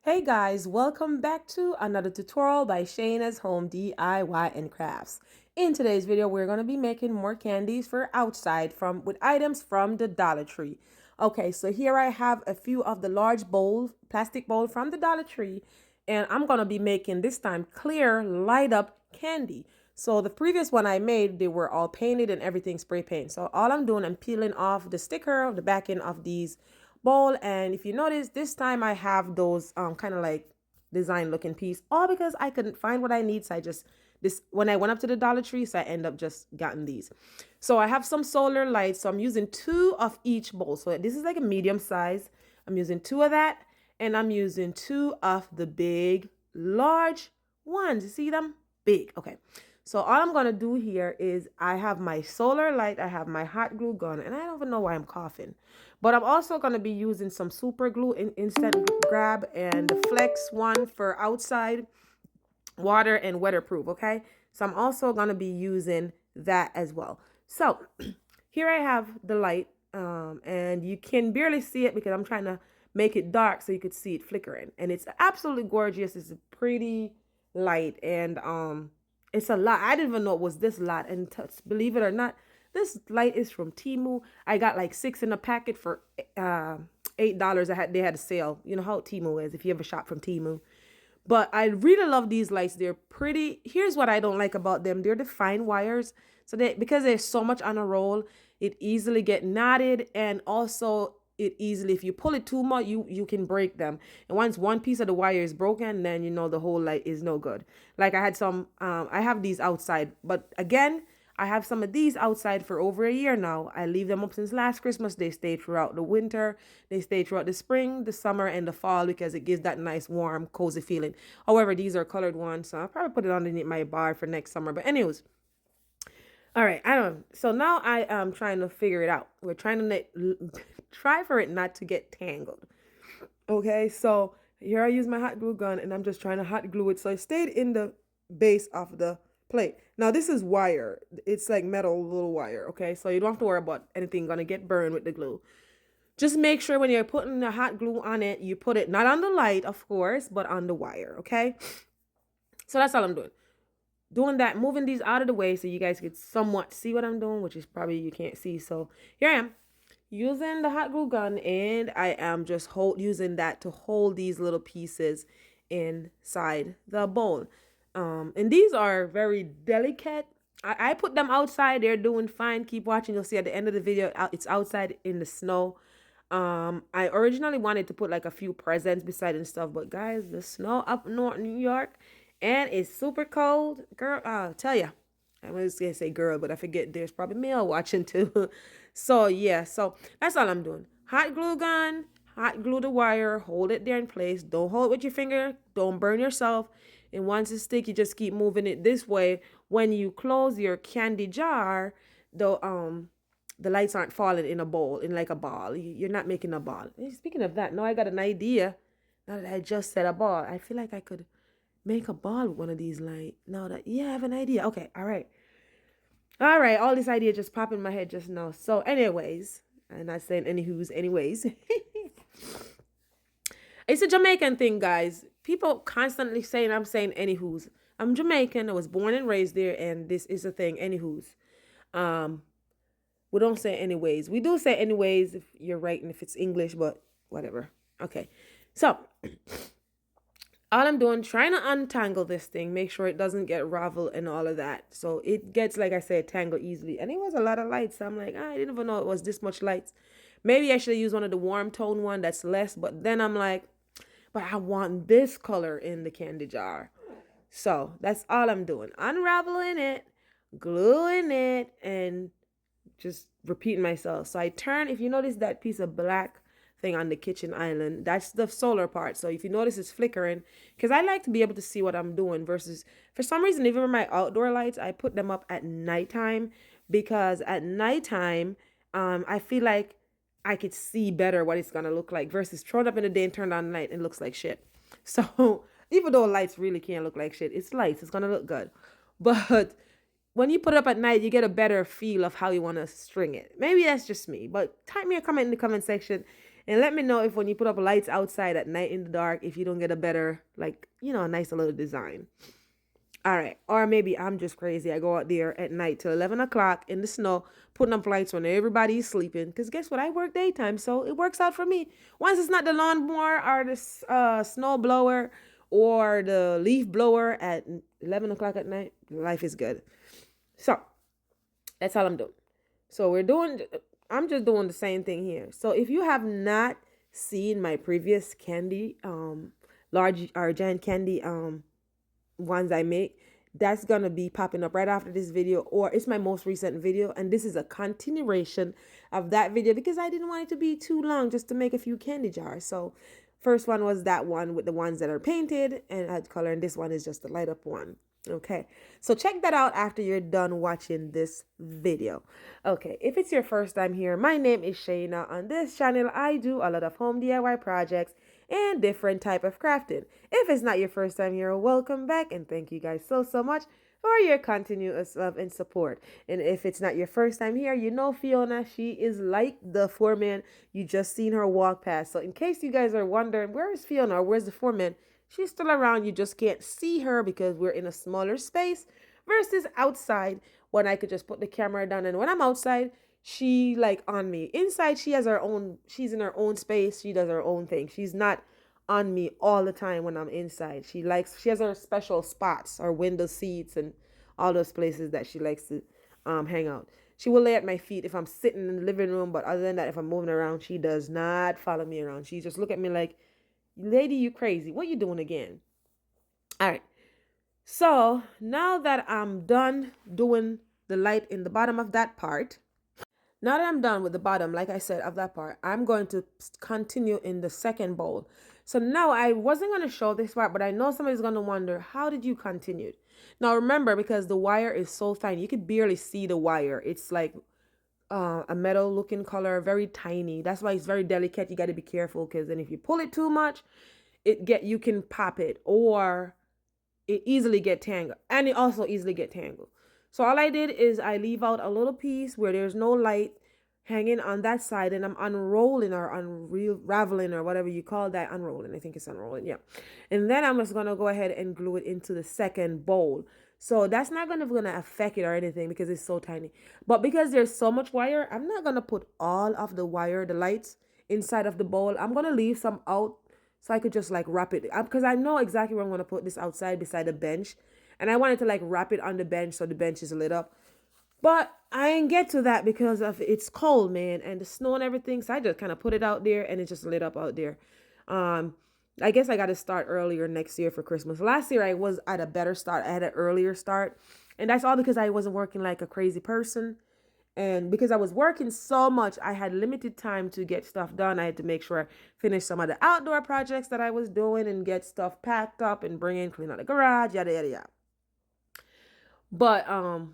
Hey guys, welcome back to another tutorial by Shayna's Home DIY&Crafts. In today's video, we're going to be making more candies for outside with items from the Dollar Tree. Okay, so here I have a few of the large plastic bowl from the Dollar Tree, and I'm going to be making this time clear, light up candy. So the previous one I made, they were all painted and everything spray paint. So all I'm doing, I'm peeling off the sticker of the back end of these bowl, and if you notice, this time I have those kind of like design looking piece, all because I couldn't find what I need. So I just when I went up to the Dollar Tree, so I end up just gotten these. So I have some solar lights, so I'm using 2 of each bowl. So this is like a medium size. I'm using 2 of that, and I'm using 2 of the big large ones. You see them? Big. Okay, so all I'm gonna do here is I have my solar light, I have my hot glue gun, and I don't even know why I'm coughing. But I'm also gonna be using some super glue, instant grab, and the flex one for outside, water and weatherproof. Okay, so I'm also gonna be using that as well. So here I have the light, and you can barely see it because I'm trying to make it dark so you could see it flickering, and it's absolutely gorgeous. It's a pretty light, and it's a lot. I didn't even know it was this lot, and believe it or not, this light is from Temu. I got like 6 in a packet for $8. They had a sale. You know how Temu is if you ever shop from Temu. But I really love these lights. They're pretty. Here's what I don't like about them. They're the fine wires. So because there's so much on a roll, it easily get knotted, and also it easily, if you pull it too much, you can break them. And once one piece of the wire is broken, then you know the whole light is no good. Like I had some, I have these outside, but again, I have some of these outside for over a year now. I leave them up since last Christmas. They stay throughout the winter. They stay throughout the spring, the summer, and the fall because it gives that nice, warm, cozy feeling. However, these are colored ones, so I'll probably put it underneath my bar for next summer. But anyways, all right, I don't know. So now I am trying to figure it out. We're trying to try for it not to get tangled. Okay, so here I use my hot glue gun, and I'm just trying to hot glue it so it stayed in the base of the plate. Now this is wire. It's like metal little wire, okay? So you don't have to worry about anything gonna get burned with the glue. Just make sure when you're putting the hot glue on it, you put it not on the light, of course, but on the wire, okay? So that's all I'm doing. Doing that, moving these out of the way so you guys can somewhat see what I'm doing, which is probably you can't see. So here I am using the hot glue gun, and I am just using that to hold these little pieces inside the bowl. And these are very delicate. I put them outside. They're doing fine. Keep watching. You'll see at the end of the video, it's outside in the snow. I originally wanted to put like a few presents beside and stuff, but guys, the snow up north New York, and it's super cold. Girl, I'll tell you. I was gonna say girl, but I forget there's probably male watching too. So yeah, so that's all I'm doing. Hot glue gun, hot glue the wire, hold it there in place. Don't hold it with your finger. Don't burn yourself. And once it's stick, you just keep moving it this way. When you close your candy jar, the lights aren't falling in a bowl, in like a ball. You're not making a ball. Speaking of that, now I got an idea. Now that I just said a ball, I feel like I could make a ball with one of these lights. Now that, yeah, I have an idea. Okay, all right. All right, all this idea just popped in my head just now. So anyways, I'm not saying anywho's anyways. It's a Jamaican thing, guys. People constantly saying I'm saying anywho's. I'm Jamaican. I was born and raised there, and this is a thing, anywho's. We don't say anyways. We do say anyways if you're right and if it's English, but whatever. Okay. So all I'm doing, trying to untangle this thing, make sure it doesn't get raveled and all of that. So it gets, like I said, tangled easily. And it was a lot of lights. So I'm like, I didn't even know it was this much lights. Maybe I should use one of the warm tone one that's less. But then I'm like, but I want this color in the candy jar. So that's all I'm doing. Unraveling it, gluing it, and just repeating myself. So I turn, if you notice that piece of black thing on the kitchen island, that's the solar part. So if you notice it's flickering, because I like to be able to see what I'm doing versus, for some reason, even my outdoor lights, I put them up at nighttime, because at nighttime, I feel like I could see better what it's gonna look like versus thrown up in the day and turned on night and it looks like shit. So even though lights really can't look like shit, it's lights, it's gonna look good. But when you put it up at night, you get a better feel of how you want to string it. Maybe that's just me, but type me a comment in the comment section And let me know if when you put up lights outside at night in the dark, if you don't get a better, like, a nice little design. All right. Or maybe I'm just crazy. I go out there at night till 11 o'clock in the snow, putting up lights when everybody's sleeping. Because guess what? I work daytime, so it works out for me. Once it's not the lawnmower or the snow blower or the leaf blower at 11 o'clock at night, life is good. So that's all I'm doing. So I'm just doing the same thing here. So if you have not seen my previous candy, large or giant candy, ones I make, that's gonna be popping up right after this video, or it's my most recent video, and this is a continuation of that video because I didn't want it to be too long just to make a few candy jars. So first one was that one with the ones that are painted and had color, and this one is just the light up one. Okay, so check that out after you're done watching this video. Okay, if it's your first time here, my name is Shayna. On this channel, I do a lot of home DIY projects and different type of crafting. If it's not your first time here, welcome back, and thank you guys so much for your continuous love and support. And if it's not your first time here, you know Fiona, she is like the foreman. You just seen her walk past. So in case you guys are wondering, where is Fiona or where's the foreman? She's still around. You just can't see her because we're in a smaller space versus outside when I could just put the camera down. And when I'm outside, she like on me. Inside, she's in her own space. She does her own thing. She's not on me all the time when I'm inside. She has her special spots, or window seats, and all those places that she likes to hang out. She will lay at my feet if I'm sitting in the living room, but other than that, if I'm moving around, she does not follow me around. She just look at me like, lady, you crazy. What you doing again? All right. So now that I'm done doing the light in the bottom of that part, now that I'm done with the bottom, like I said, of that part, I'm going to continue in the second bowl. So now I wasn't going to show this part, but I know somebody's going to wonder, how did you continue? Now remember, because the wire is so tiny, you could barely see the wire. It's like a metal looking color, very tiny. That's why it's very delicate. You got to be careful, because then if you pull it too much, you can pop it, or it easily get tangled, and it also easily get tangled. So all I did is I leave out a little piece where there's no light hanging on that side, and I'm unrolling or unraveling or whatever you call that. Unrolling, I think it's unrolling, yeah. And then I'm just gonna go ahead and glue it into the second bowl. So that's not gonna affect it or anything because it's so tiny. But because there's so much wire, I'm not gonna put all of the wire, the lights, inside of the bowl. I'm gonna leave some out so I could just like wrap it up, because I know exactly where I'm gonna put this outside beside the bench. And I wanted to like wrap it on the bench so the bench is lit up. But I didn't get to that because of it's cold, man, and the snow and everything. So I just kind of put it out there and it just lit up out there. I guess I got to start earlier next year for Christmas. Last year I was at a better start. I had an earlier start. And that's all because I wasn't working like a crazy person. And because I was working so much, I had limited time to get stuff done. I had to make sure I finished some of the outdoor projects that I was doing and get stuff packed up and clean out the garage, yada, yada, yada. But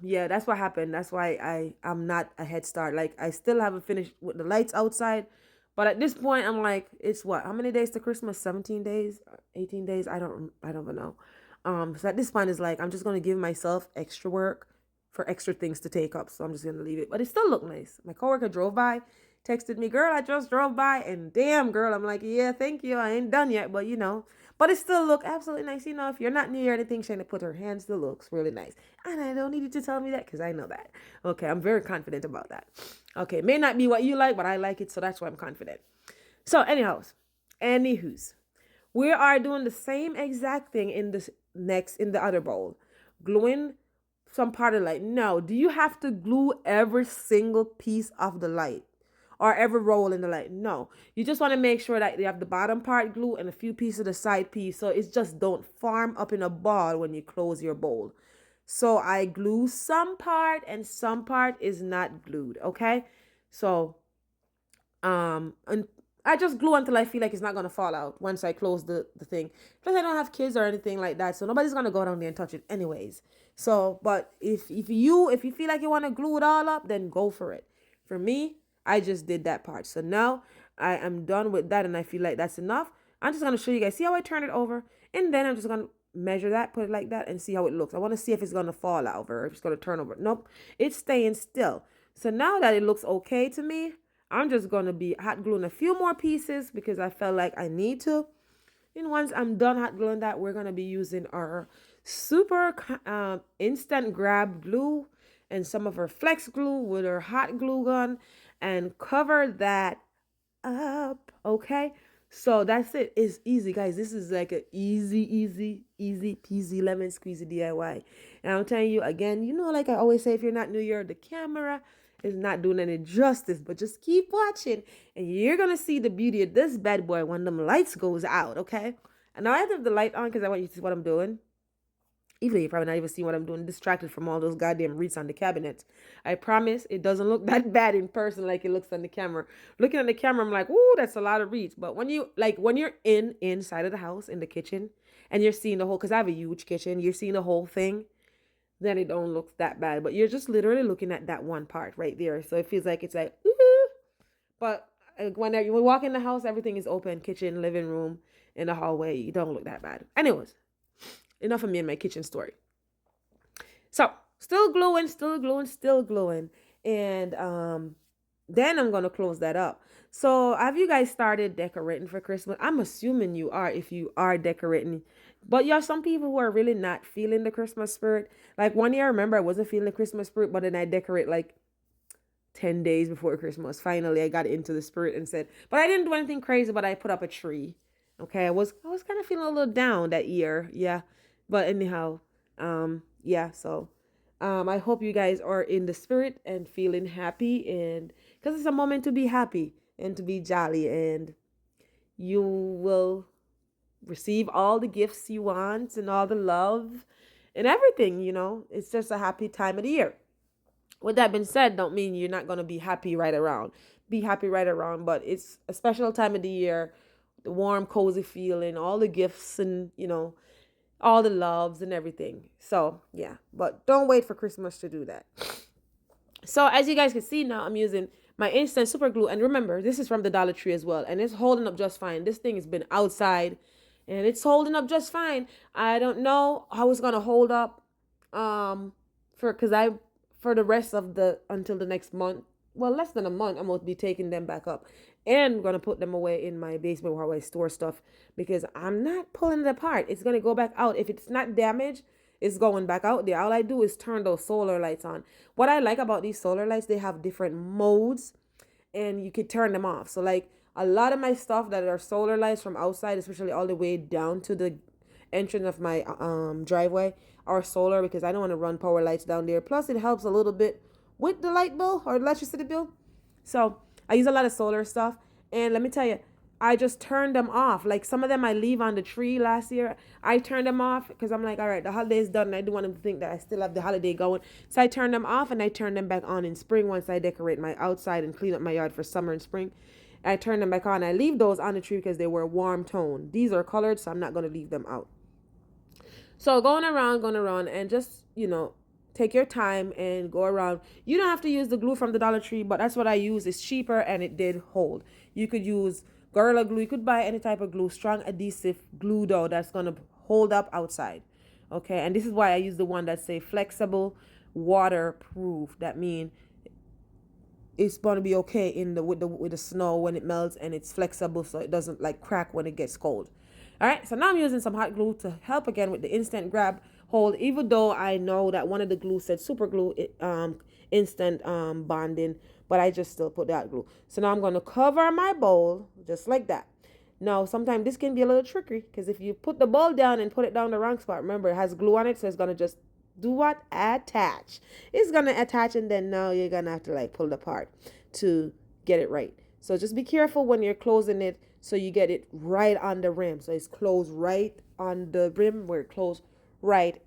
yeah, that's what happened. That's why I'm not a head start. Like, I still haven't finished with the lights outside. But at this point, I'm like, it's what? How many days to Christmas? 17 days? 18 days? I don't even know. So at this point, it's like, I'm just going to give myself extra work for extra things to take up. So I'm just going to leave it. But it still looked nice. My coworker drove by, texted me, girl, I just drove by. And damn, girl, I'm like, yeah, thank you. I ain't done yet. But, but it still look absolutely nice. If you're not near anything, Shayna put her hands, still looks really nice. And I don't need you to tell me that because I know that. Okay, I'm very confident about that. Okay, it may not be what you like, but I like it. So that's why I'm confident. So anywho's, we are doing the same exact thing in the other bowl. Gluing some part of the light. Now, do you have to glue every single piece of the light or every roll in the light? No, you just want to make sure that you have the bottom part glue and a few pieces of the side piece, so it's just don't form up in a ball when you close your bowl. So I glue some part and some part is not glued. Okay, so and I just glue until I feel like it's not going to fall out once I close the thing. Plus, I don't have kids or anything like that, so nobody's going to go down there and touch it anyways. So, but if you feel like you want to glue it all up, then go for it. For me, I just did that part. So now I am done with that, and I feel like that's enough. I'm just going to show you guys. See how I turn it over? And then I'm just going to measure that, put it like that, and see how it looks. I want to see if it's going to fall out or if it's going to turn over. Nope, it's staying still. So now that it looks okay to me, I'm just going to be hot gluing a few more pieces because I felt like I need to. And once I'm done hot gluing that, we're going to be using our super instant grab glue and some of our flex glue with our hot glue gun and cover that up. Okay, so that's it. It's easy, guys. This is like a easy peasy lemon squeezy DIY. And I'm telling you again, you know, like I always say, if you're not new here, the camera is not doing any justice, but just keep watching and you're gonna see the beauty of this bad boy when them lights goes out. Okay, and now I have the light on because I want you to see what I'm doing. Even though you're probably not even seeing what I'm doing, distracted from all those goddamn wreaths on the cabinet. I promise it doesn't look that bad in person like it looks on the camera. Looking at the camera, I'm like, ooh, that's a lot of wreaths. But when you're inside of the house, in the kitchen, and you're seeing the whole, because I have a huge kitchen, you're seeing the whole thing, then it don't look that bad. But you're just literally looking at that one part right there. So it feels like it's like, ooh. But when you walk in the house, everything is open, kitchen, living room, in the hallway. You don't look that bad. Anyways. Enough of me and my kitchen story. So, still gluing. And then I'm going to close that up. So, have you guys started decorating for Christmas? I'm assuming you are if you are decorating. But you have some people who are really not feeling the Christmas spirit. Like one year, I remember I wasn't feeling the Christmas spirit, but then I decorate like 10 days before Christmas. Finally, I got into the spirit and said, but I didn't do anything crazy, but I put up a tree. Okay, I was kind of feeling a little down that year. Yeah. But anyhow, yeah, so I hope you guys are in the spirit and feeling happy, and because it's a moment to be happy and to be jolly, and you will receive all the gifts you want and all the love and everything, you know. It's just a happy time of the year. With that being said, don't mean you're not going to be happy right around. Be happy right around, but it's a special time of the year, the warm, cozy feeling, all the gifts and, you know, all the loves and everything. So yeah, but don't wait for Christmas to do that. So as you guys can see now, I'm using my instant super glue, and remember, this is from the Dollar Tree as well, and it's holding up just fine. This thing has been outside and it's holding up just fine. I don't know how it's gonna hold up for the rest of until the next month. Well, less than a month, I'm going to be taking them back up and going to put them away in my basement where I store stuff, because I'm not pulling it apart. It's going to go back out. If it's not damaged, it's going back out there. All I do is turn those solar lights on. What I like about these solar lights, they have different modes and you could turn them off. So like a lot of my stuff that are solar lights from outside, especially all the way down to the entrance of my driveway, are solar, because I don't want to run power lights down there. Plus it helps a little bit with the light bill or electricity bill. So I use a lot of solar stuff, and let me tell you, I just turned them off. Like some of them I leave on the tree last year. I turned them off because I'm like, all right, the holiday is done and I don't want them to think that I still have the holiday going. So I turned them off and I turned them back on in spring once I decorate my outside and clean up my yard for summer and spring. I turn them back on. I leave those on the tree because they were warm tone. These are colored, so I'm not going to leave them out. So going around, and just, you know, take your time and go around. You don't have to use the glue from the Dollar Tree, but that's what I use. It's cheaper and it did hold. You could use Gorilla Glue. You could buy any type of glue, strong adhesive glue though, that's going to hold up outside. Okay, and this is why I use the one that say flexible, waterproof. That means it's going to be okay in with the snow when it melts, and it's flexible so it doesn't like crack when it gets cold. All right, so now I'm using some hot glue to help again with the instant grab hold, even though I know that one of the glue said super glue, instant bonding, but I just still put that glue. So now I'm going to cover my bowl just like that. Now, sometimes this can be a little tricky, because if you put the bowl down and put it down the wrong spot, remember it has glue on it, so it's going to just do what? Attach. It's going to attach, and then now you're going to have to like pull it apart to get it right. So just be careful when you're closing it, so you get it right on the rim. So it's closed right on the rim where it closed right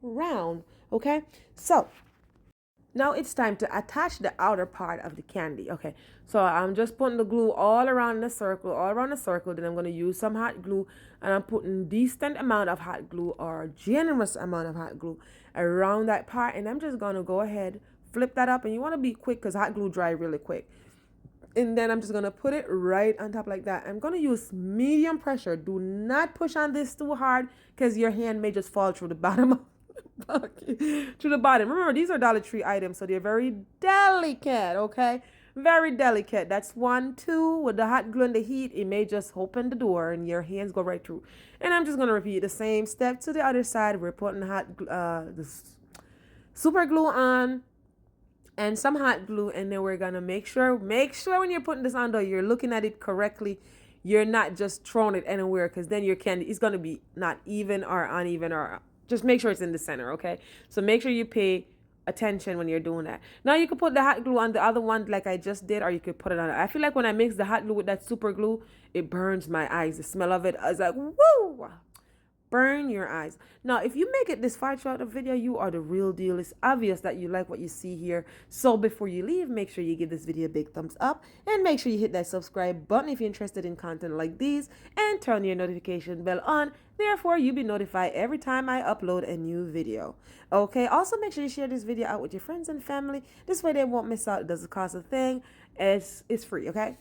around. Okay, so now it's time to attach the outer part of the candy. Okay, so I'm just putting the glue all around the circle, then I'm going to use some hot glue, and I'm putting decent amount of hot glue or generous amount of hot glue around that part, and I'm just going to go ahead, flip that up, and you want to be quick because hot glue dry really quick. And then I'm just going to put it right on top like that. I'm going to use medium pressure. Do not push on this too hard, because your hand may just fall through the bottom of the bucket. To the bottom. Remember, these are Dollar Tree items, so they're very delicate, okay? Very delicate. That's one. Two, with the hot glue and the heat, it may just open the door and your hands go right through. And I'm just going to repeat the same step to the other side. We're putting the super glue on and some hot glue, and then we're going to make sure when you're putting this on, though, you're looking at it correctly. You're not just throwing it anywhere, because then your candy is going to be not even or uneven, or just make sure it's in the center, okay? So make sure you pay attention when you're doing that. Now you could put the hot glue on the other one like I just did, or you could put it on. I feel like when I mix the hot glue with that super glue, it burns my eyes. The smell of it, I was like, woo! Burn your eyes. Now, if you make it this far throughout the video, you are the real deal. It's obvious that you like what you see here. So before you leave, make sure you give this video a big thumbs up, and make sure you hit that subscribe button if you're interested in content like these, and turn your notification bell on. Therefore, you'll be notified every time I upload a new video. Okay, also make sure you share this video out with your friends and family. This way they won't miss out. It doesn't cost a thing. It's free, okay?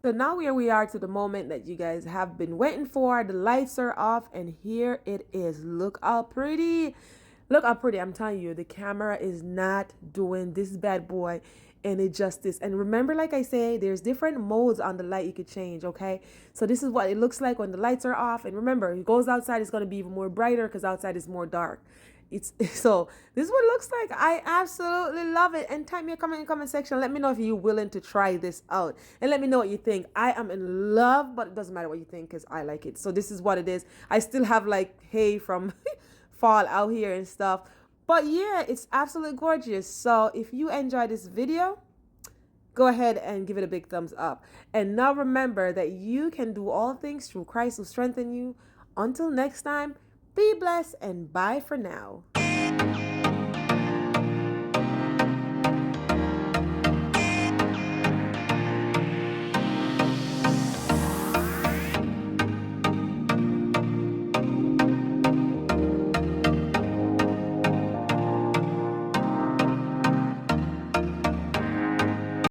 So now here we are to the moment that you guys have been waiting for. The lights are off and here it is. Look how pretty. Look how pretty. I'm telling you, the camera is not doing this bad boy any justice. And remember, like I say, there's different modes on the light you could change, okay? So this is what it looks like when the lights are off. And remember, it goes outside, it's going to be even more brighter because outside is more dark. So this is what it looks like. I absolutely love it. And type me a comment in the comment section. Let me know if you're willing to try this out, and let me know what you think. I am in love, but it doesn't matter what you think because I like it. So this is what it is. I still have like hay from fall out here and stuff, but yeah, it's absolutely gorgeous. So if you enjoyed this video, go ahead and give it a big thumbs up. And now remember that you can do all things through Christ who strengthens you. Until next time, be blessed and bye for now.